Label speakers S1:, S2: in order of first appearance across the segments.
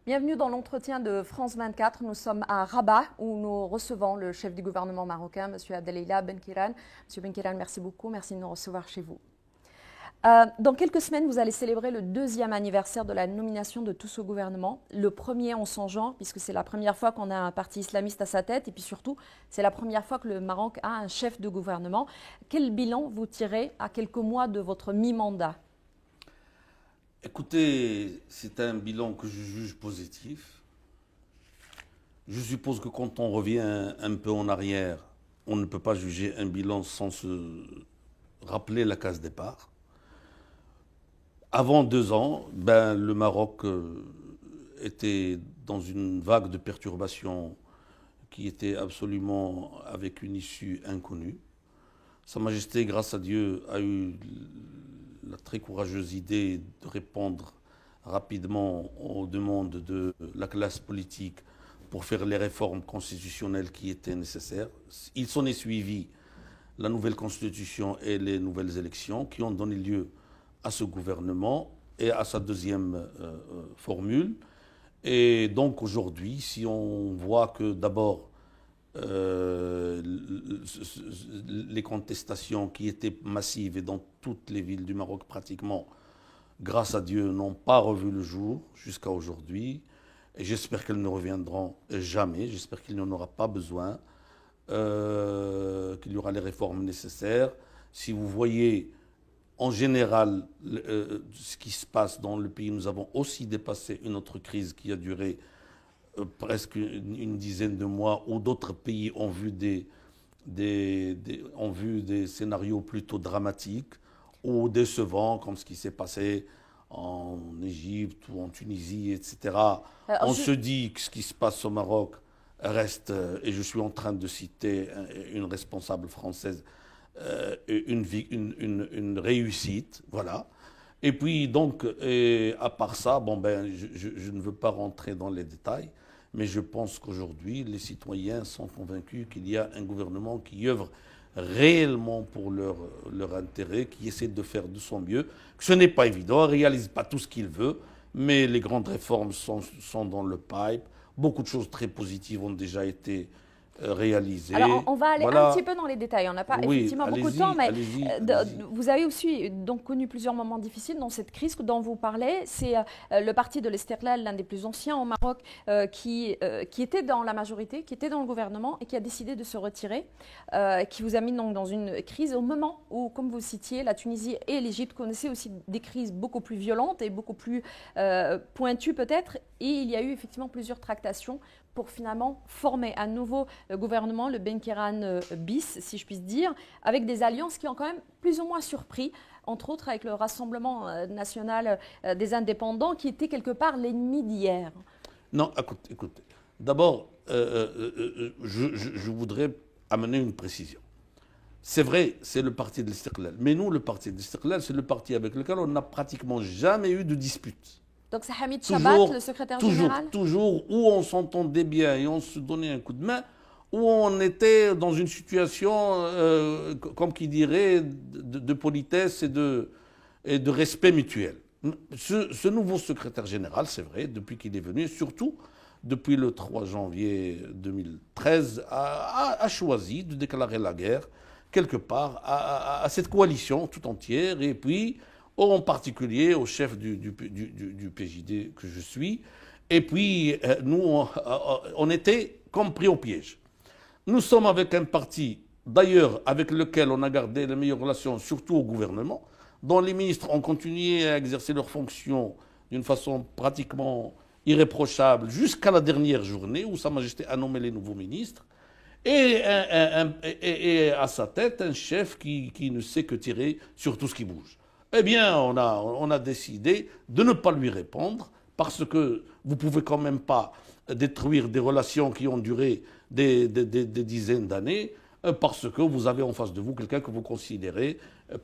S1: Bienvenue dans l'entretien de France 24. Nous sommes à Rabat où nous recevons le chef du gouvernement marocain, M. Abdelila Benkiran. M. Benkiran, merci beaucoup. Merci de nous recevoir chez vous. Dans quelques semaines, vous allez célébrer le 2e anniversaire de la nomination de tout ce gouvernement. Le premier en son genre, puisque c'est la première fois qu'on a un parti islamiste à sa tête. Et puis surtout, c'est la première fois que le Maroc a un chef de gouvernement. Quel bilan vous tirez à quelques mois de votre mi-mandat ?
S2: Écoutez, c'est un bilan que je juge positif. Je suppose que quand on revient un peu en arrière, on ne peut pas juger un bilan sans se rappeler la case départ. Avant 2 ans, le Maroc était dans une vague de perturbations qui était absolument avec une issue inconnue. Sa Majesté, grâce à Dieu, a eu la très courageuse idée de répondre rapidement aux demandes de la classe politique pour faire les réformes constitutionnelles qui étaient nécessaires. Il s'en est suivi la nouvelle constitution et les nouvelles élections qui ont donné lieu à ce gouvernement et à sa deuxième formule. Et donc aujourd'hui, si on voit que d'abord les contestations qui étaient massives et dans toutes les villes du Maroc pratiquement, grâce à Dieu, n'ont pas revu le jour jusqu'à aujourd'hui. Et j'espère qu'elles ne reviendront jamais. J'espère qu'il n'y en aura pas besoin, qu'il y aura les réformes nécessaires. Si vous voyez en général ce qui se passe dans le pays, nous avons aussi dépassé une autre crise qui a duré presque une dizaine de mois, où d'autres pays ont vu ont vu des scénarios plutôt dramatiques ou décevants, comme ce qui s'est passé en Égypte ou en Tunisie, etc. On se dit que ce qui se passe au Maroc reste, et je suis en train de citer une responsable française, une réussite, voilà. Et puis donc, à part ça, je ne veux pas rentrer dans les détails, mais je pense qu'aujourd'hui, les citoyens sont convaincus qu'il y a un gouvernement qui œuvre réellement pour leur intérêt, qui essaie de faire de son mieux, que ce n'est pas évident, ne réalise pas tout ce qu'il veut, mais les grandes réformes sont dans le pipe. Beaucoup de choses très positives ont déjà été réalisées.
S1: Alors, on va aller un petit peu dans les détails. On n'a pas effectivement beaucoup de temps, mais vous avez aussi donc connu plusieurs moments difficiles dans cette crise dont vous parlez. C'est le parti de l'Istiqlal, l'un des plus anciens au Maroc, qui était dans la majorité, qui était dans le gouvernement et qui a décidé de se retirer, qui vous a mis donc dans une crise au moment où, comme vous le citiez, la Tunisie et l'Égypte connaissaient aussi des crises beaucoup plus violentes et beaucoup plus pointues peut-être. Et il y a eu effectivement plusieurs tractations pour finalement former un nouveau gouvernement, le Benkiran bis, si je puisse dire, avec des alliances qui ont quand même plus ou moins surpris, entre autres avec le Rassemblement national des indépendants, qui était quelque part l'ennemi d'hier.
S2: Non, écoutez. D'abord, je voudrais amener une précision. C'est vrai, c'est le parti de l'Istiqlal. Mais nous, le parti de l'Istiqlal, c'est le parti avec lequel on n'a pratiquement jamais eu de dispute.
S1: Donc c'est Hamid Chabat, le secrétaire général ?
S2: Toujours, où on s'entendait bien et on se donnait un coup de main, où on était dans une situation, comme qui dirait, de politesse et de respect mutuel. Ce nouveau secrétaire général, c'est vrai, depuis qu'il est venu, surtout depuis le 3 janvier 2013, a choisi de déclarer la guerre, quelque part, à cette coalition tout entière, et puis en particulier au chef du PJD que je suis. Et puis, nous, on était comme pris au piège. Nous sommes avec un parti, d'ailleurs, avec lequel on a gardé les meilleures relations, surtout au gouvernement, dont les ministres ont continué à exercer leurs fonctions d'une façon pratiquement irréprochable jusqu'à la dernière journée où Sa Majesté a nommé les nouveaux ministres. Et à sa tête, un chef qui ne sait que tirer sur tout ce qui bouge. Eh bien, on a décidé de ne pas lui répondre parce que vous ne pouvez quand même pas détruire des relations qui ont duré des dizaines d'années parce que vous avez en face de vous quelqu'un que vous considérez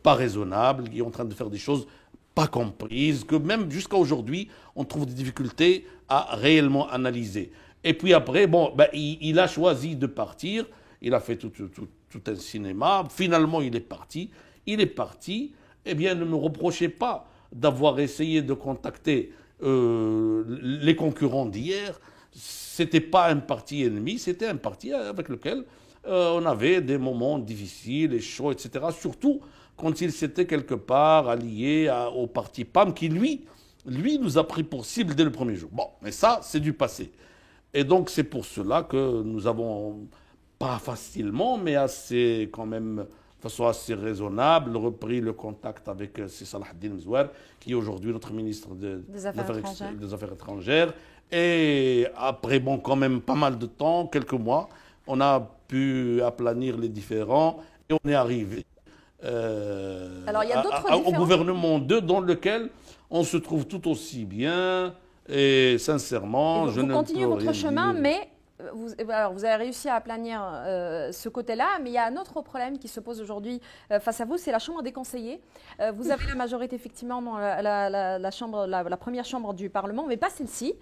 S2: pas raisonnable, qui est en train de faire des choses pas comprises, que même jusqu'à aujourd'hui, on trouve des difficultés à réellement analyser. Et puis après, il a choisi de partir, il a fait tout un cinéma, finalement il est parti. Eh bien, ne me reprochez pas d'avoir essayé de contacter les concurrents d'hier, c'était pas un parti ennemi, c'était un parti avec lequel on avait des moments difficiles et chauds, etc. Surtout quand il s'était quelque part allié au parti PAM qui, lui, nous a pris pour cible dès le premier jour. Bon, mais ça, c'est du passé. Et donc, c'est pour cela que nous avons, pas facilement, mais assez, quand même, de façon assez raisonnable, repris le contact avec Salah Eddine Mzouar, qui est aujourd'hui notre ministre des Affaires étrangères. Et après, bon, quand même pas mal de temps, quelques mois, on a pu aplanir les différends et on est arrivé
S1: Alors, il y a
S2: au gouvernement 2 dans lequel on se trouve tout aussi bien et sincèrement,
S1: vous continuez votre chemin, mais vous avez réussi à aplanir ce côté-là, mais il y a un autre problème qui se pose aujourd'hui face à vous, c'est la Chambre des conseillers. Vous avez la majorité effectivement dans la première chambre du Parlement, mais pas celle-ci,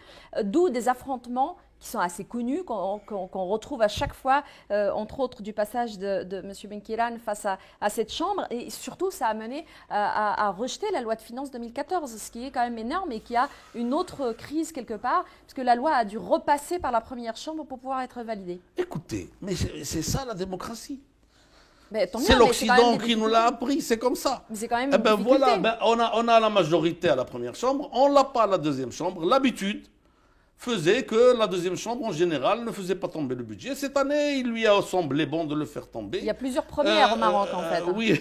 S1: d'où des affrontements qui sont assez connus, qu'on retrouve à chaque fois, entre autres du passage de M. Benkiran face à cette Chambre. Et surtout, ça a mené à rejeter la loi de finances 2014, ce qui est quand même énorme et qui a une autre crise quelque part, puisque la loi a dû repasser par la première Chambre pour pouvoir être validée.
S2: Écoutez, mais c'est ça la démocratie.
S1: C'est
S2: l'Occident qui nous l'a appris, c'est comme ça.
S1: Mais c'est quand même
S2: une difficulté. On a la majorité à la première chambre, on l'a pas à la deuxième chambre. L'habitude faisait que la deuxième chambre, en général, ne faisait pas tomber le budget. Cette année, il lui a semblé bon de le faire tomber.
S1: Il y a plusieurs premières au Maroc, en fait.
S2: Oui,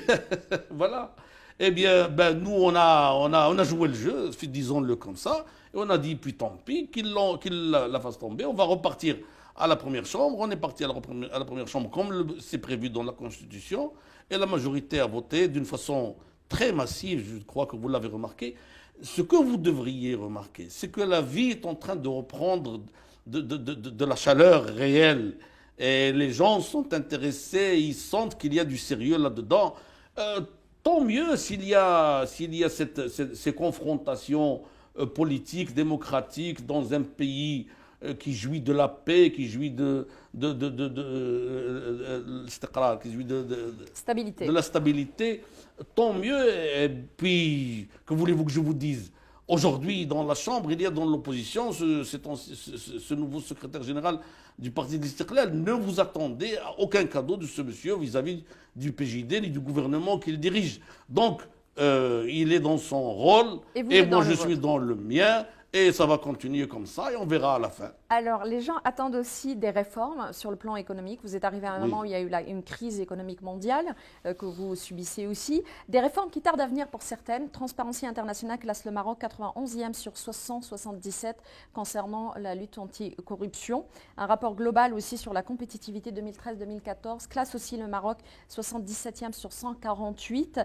S2: voilà. Eh bien, nous, on a joué le jeu, disons-le comme ça, et on a dit, puis tant pis, qu'il la fasse tomber. On va repartir à la première chambre. On est parti à la première chambre comme c'est prévu dans la Constitution, et la majorité a voté d'une façon très massive, je crois que vous l'avez remarqué. Ce que vous devriez remarquer, c'est que la vie est en train de reprendre de la chaleur réelle. Et les gens sont intéressés, ils sentent qu'il y a du sérieux là-dedans. Tant mieux s'il y a ces confrontations politiques, démocratiques, dans un pays qui jouit de la paix, qui jouit
S1: stabilité.
S2: De la stabilité, tant mieux. Et puis, que voulez-vous que je vous dise? Aujourd'hui, dans la Chambre, il y a dans l'opposition ce nouveau secrétaire général du Parti de l'Istiqlal. Ne vous attendez à aucun cadeau de ce monsieur vis-à-vis du PJD ni du gouvernement qu'il dirige. Donc, il est dans son rôle et moi je suis dans le mien. Et ça va continuer comme ça et on verra à la fin.
S1: Alors, les gens attendent aussi des réformes sur le plan économique. Vous êtes arrivé à un moment où il y a eu une crise économique mondiale que vous subissez aussi. Des réformes qui tardent à venir pour certaines. Transparency International classe le Maroc 91e sur 677 concernant la lutte anti-corruption. Un rapport global aussi sur la compétitivité 2013-2014 classe aussi le Maroc 77e sur 148.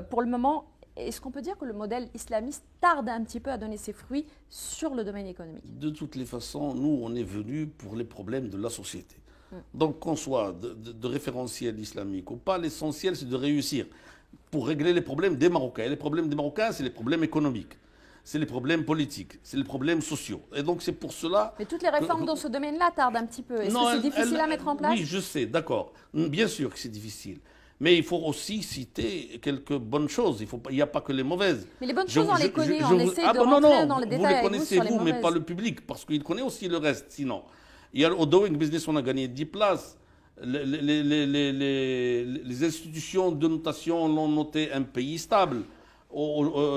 S1: Pour le moment, est-ce qu'on peut dire que le modèle islamiste tarde un petit peu à donner ses fruits sur le domaine économique?
S2: De toutes les façons, nous, on est venus pour les problèmes de la société. Donc, qu'on soit de référentiel islamique ou pas, l'essentiel, c'est de réussir pour régler les problèmes des Marocains. Et les problèmes des Marocains, c'est les problèmes économiques, c'est les problèmes politiques, c'est les problèmes sociaux. Et donc, c'est pour cela...
S1: Mais toutes les réformes dans ce domaine-là tardent un petit peu. Est-ce que c'est difficile à mettre en place?
S2: Oui, je sais, d'accord. Bien sûr que c'est difficile. Mais il faut aussi citer quelques bonnes choses. Il n'y a pas que les mauvaises.
S1: Mais les bonnes choses, on les connaît. On essaie de rentrer dans les détails.
S2: Vous les connaissez, vous, mais pas le public, parce qu'il connaît aussi le reste. Sinon, il y a au Doing Business, on a gagné 10 places. Les institutions de notation l'ont noté un pays stable. Le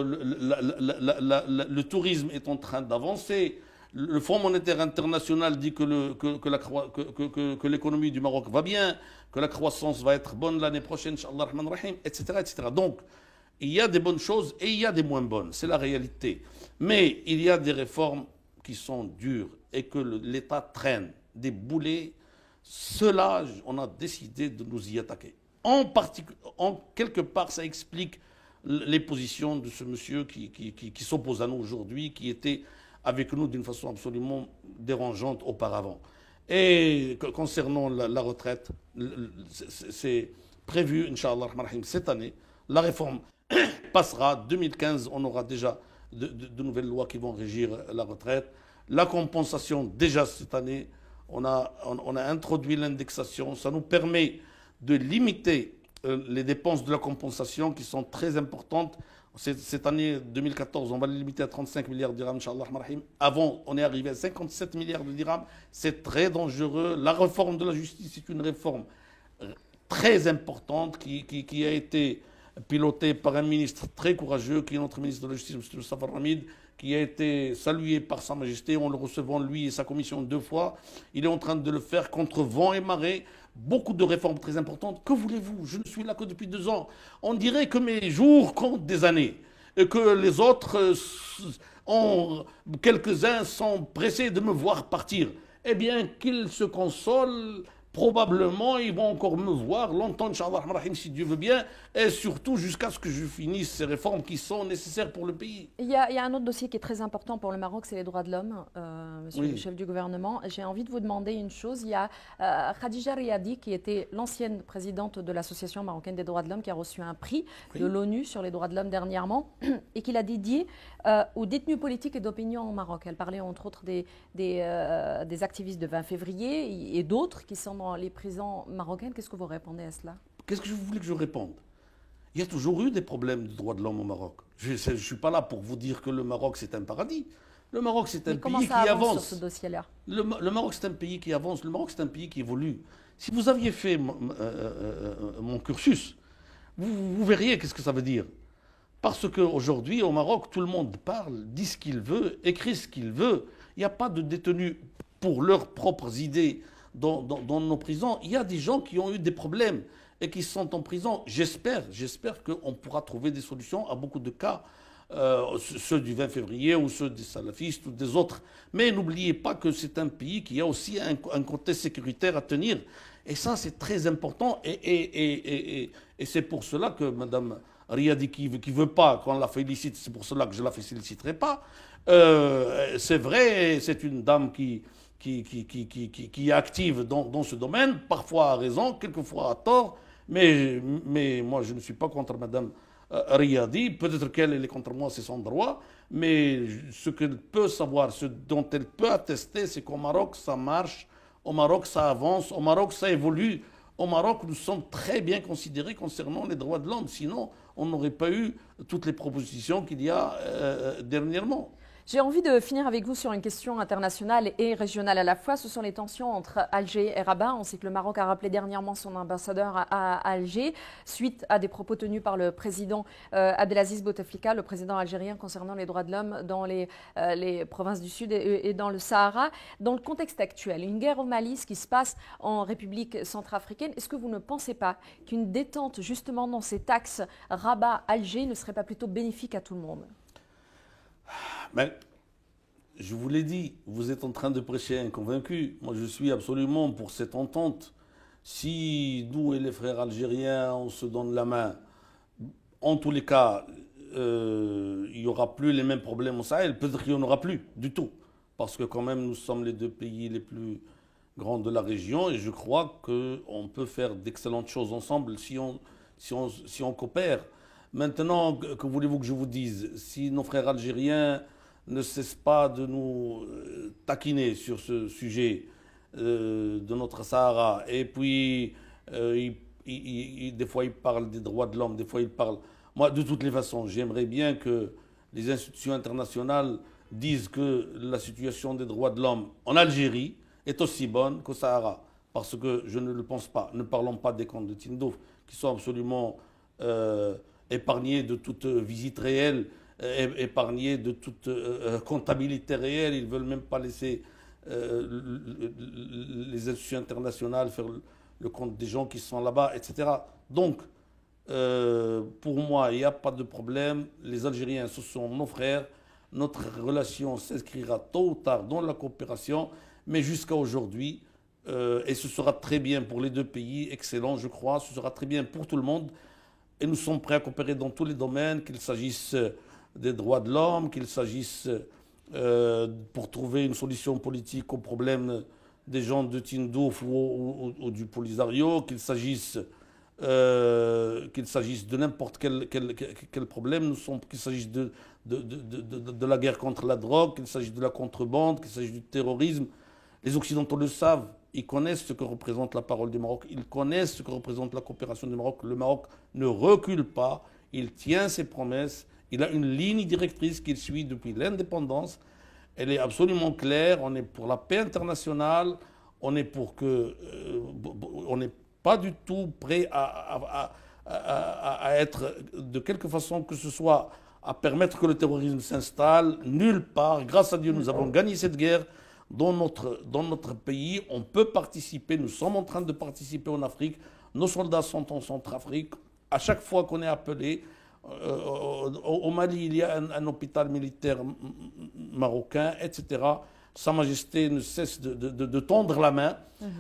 S2: tourisme est en train d'avancer. Le Fonds monétaire international dit que l'économie du Maroc va bien, que la croissance va être bonne l'année prochaine, Inch'Allah, etc., etc. Donc, il y a des bonnes choses et il y a des moins bonnes. C'est la réalité. Mais il y a des réformes qui sont dures et que l'État traîne des boulets. Cela, on a décidé de nous y attaquer. Quelque part, ça explique les positions de ce monsieur qui s'oppose à nous aujourd'hui, qui était avec nous d'une façon absolument dérangeante auparavant. Et concernant la retraite, c'est prévu, Inch'Allah, cette année. La réforme passera. 2015, on aura déjà de nouvelles lois qui vont régir la retraite. La compensation, déjà cette année, on a introduit l'indexation. Ça nous permet de limiter les dépenses de la compensation qui sont très importantes. Cette année 2014, on va les limiter à 35 milliards de dirhams, Inch'Allah. Avant, on est arrivé à 57 milliards de dirhams. C'est très dangereux. La réforme de la justice est une réforme très importante qui a été pilotée par un ministre très courageux, qui est notre ministre de la Justice, M. Safar Hamid, qui a été salué par Sa Majesté en le recevant, lui et sa commission, 2 fois. Il est en train de le faire contre vent et marée. Beaucoup de réformes très importantes. Que voulez-vous? Je ne suis là que depuis 2 ans. On dirait que mes jours comptent des années et que les autres, quelques-uns sont pressés de me voir partir. Eh bien, qu'ils se consolent. Probablement, ils vont encore me voir longtemps, Inch'Allah, si Dieu veut bien, et surtout jusqu'à ce que je finisse ces réformes qui sont nécessaires pour le pays.
S1: Il y a un autre dossier qui est très important pour le Maroc, c'est les droits de l'homme, monsieur le chef du gouvernement. J'ai envie de vous demander une chose. Il y a Khadija Riadi, qui était l'ancienne présidente de l'Association marocaine des droits de l'homme, qui a reçu un prix de l'ONU sur les droits de l'homme dernièrement, et qui l'a dédié aux détenus politiques et d'opinion au Maroc. Elle parlait entre autres des activistes de 20 février et d'autres qui sont dans les prisons marocaines. Qu'est-ce que vous répondez à cela?
S2: Qu'est-ce que vous voulez que je réponde? Il y a toujours eu des problèmes de droits de l'homme au Maroc. Je ne suis pas là pour vous dire que le Maroc c'est un paradis. Le Maroc c'est un pays qui avance.
S1: Sur ce dossier-là?
S2: Le Maroc c'est un pays qui avance. Le Maroc c'est un pays qui évolue. Si vous aviez fait mon cursus, vous verriez qu'est-ce que ça veut dire. Parce qu'aujourd'hui, au Maroc, tout le monde parle, dit ce qu'il veut, écrit ce qu'il veut. Il n'y a pas de détenus pour leurs propres idées dans nos prisons. Il y a des gens qui ont eu des problèmes et qui sont en prison. J'espère qu'on pourra trouver des solutions à beaucoup de cas, ceux du 20 février ou ceux des salafistes ou des autres. Mais n'oubliez pas que c'est un pays qui a aussi un contexte sécuritaire à tenir. Et ça, c'est très important. Et c'est pour cela que Mme Riadi, qui ne veut pas qu'on la félicite, c'est pour cela que je ne la féliciterai pas. C'est vrai, c'est une dame qui est active dans ce domaine, parfois à raison, quelquefois à tort, mais moi je ne suis pas contre Mme Riadi. Peut-être qu'elle est contre moi, c'est son droit, mais ce qu'elle peut savoir, ce dont elle peut attester, c'est qu'au Maroc ça marche, au Maroc ça avance, au Maroc ça évolue. Au Maroc, nous sommes très bien considérés concernant les droits de l'homme, sinon on n'aurait pas eu toutes les propositions qu'il y a dernièrement.
S1: J'ai envie de finir avec vous sur une question internationale et régionale à la fois. Ce sont les tensions entre Alger et Rabat. On sait que le Maroc a rappelé dernièrement son ambassadeur à Alger suite à des propos tenus par le président Abdelaziz Bouteflika, le président algérien, concernant les droits de l'homme dans les provinces du Sud et dans le Sahara. Dans le contexte actuel, une guerre au Mali, ce qui se passe en République centrafricaine, est-ce que vous ne pensez pas qu'une détente justement dans cet axe Rabat-Alger ne serait pas plutôt bénéfique à tout le monde?
S2: Mais je vous l'ai dit, vous êtes en train de prêcher un convaincu. Moi, je suis absolument pour cette entente. Si nous et les frères algériens, on se donne la main, en tous les cas, il n'y aura plus les mêmes problèmes au Sahel. Peut-être qu'il n'y en aura plus du tout. Parce que quand même, nous sommes les 2 pays les plus grands de la région. Et je crois qu'on peut faire d'excellentes choses ensemble si on coopère. Maintenant, que voulez-vous que je vous dise? Si nos frères algériens ne cessent pas de nous taquiner sur ce sujet de notre Sahara, et puis des fois ils parlent des droits de l'homme, des fois ils parlent... Moi, de toutes les façons, j'aimerais bien que les institutions internationales disent que la situation des droits de l'homme en Algérie est aussi bonne qu'au Sahara. Parce que je ne le pense pas. Ne parlons pas des camps de Tindouf, qui sont absolument... épargnés de toute visite réelle, épargnés de toute comptabilité réelle. Ils ne veulent même pas laisser les institutions internationales faire le compte des gens qui sont là-bas, etc. Donc, pour moi, il n'y a pas de problème. Les Algériens, ce sont nos frères. Notre relation s'inscrira tôt ou tard dans la coopération, mais jusqu'à aujourd'hui, et ce sera très bien pour les 2 pays, excellent, je crois, ce sera très bien pour tout le monde. Et nous sommes prêts à coopérer dans tous les domaines, qu'il s'agisse des droits de l'homme, qu'il s'agisse pour trouver une solution politique aux problèmes des gens de Tindouf ou du Polisario, qu'il s'agisse de n'importe quel problème, qu'il s'agisse de la guerre contre la drogue, qu'il s'agisse de la contrebande, qu'il s'agisse du terrorisme. Les Occidentaux le savent, ils connaissent ce que représente la parole du Maroc, ils connaissent ce que représente la coopération du Maroc. Le Maroc ne recule pas, il tient ses promesses, il a une ligne directrice qu'il suit depuis l'indépendance. Elle est absolument claire, on est pour la paix internationale, on est pour que... on n'est pas du tout prêt à être de quelque façon que ce soit à permettre que le terrorisme s'installe nulle part. Grâce à Dieu, nous avons gagné cette guerre dans notre pays. On peut participer, nous sommes en train de participer en Afrique. Nos soldats sont en Centrafrique. À chaque fois qu'on est appelé, au Mali, il y a un hôpital militaire marocain, etc. Sa Majesté ne cesse de tendre la main.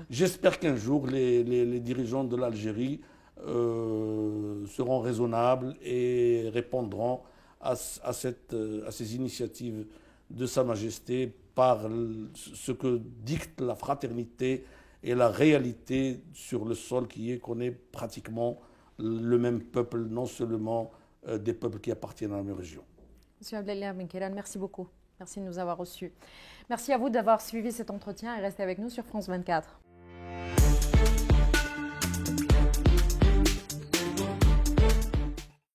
S2: J'espère qu'un jour, les dirigeants de l'Algérie seront raisonnables et répondront à ces initiatives de Sa Majesté par ce que dicte la fraternité et la réalité sur le sol qui est qu'on est pratiquement le même peuple, non seulement des peuples qui appartiennent à la même région.
S1: Monsieur Abdellah Benkiran, merci beaucoup. Merci de nous avoir reçus. Merci à vous d'avoir suivi cet entretien et restez avec nous sur France 24.